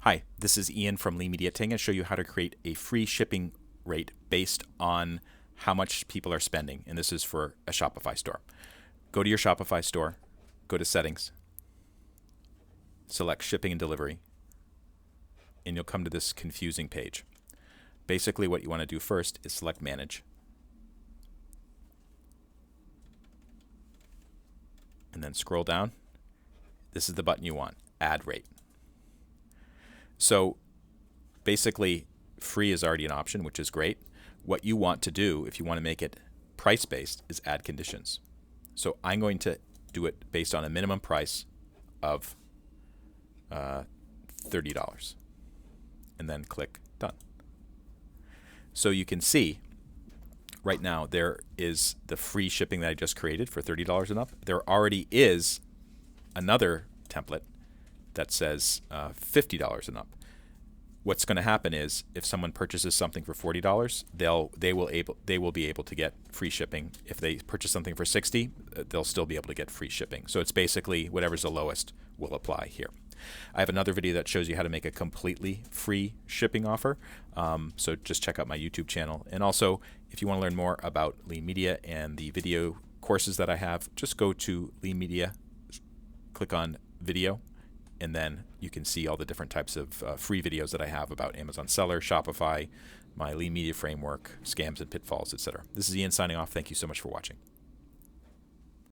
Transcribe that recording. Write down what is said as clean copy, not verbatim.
Hi, this is Ian from Lean Media. Today I'm going to show you how to create a free shipping rate based on how much people are spending, and this is for a Shopify store. Go to your Shopify store, go to Settings, select Shipping and Delivery, and you'll come to this confusing page. Basically what you want to do first is select Manage, and then scroll down. This is the button you want, Add Rate. So basically, free is already an option, which is great. What you want to do, if you want to make it price-based, is add conditions. So I'm going to do it based on a minimum price of $30, and then click Done. So you can see right now there is the free shipping that I just created for $30 and up. There already is another template that says $50 and up. What's going to happen is if someone purchases something for $40, they will be able to get free shipping. If they purchase something for $60, they'll still be able to get free shipping. So it's basically whatever's the lowest will apply here. I have another video that shows you how to make a completely free shipping offer. So just check out my YouTube channel. And also, if you want to learn more about Lean Media and the video courses that I have, just go to Lean Media, click on Video, and then you can see all the different types of free videos that I have about Amazon Seller, Shopify, my Lean Media framework, scams and pitfalls, etc. This is Ian signing off. Thank you so much for watching.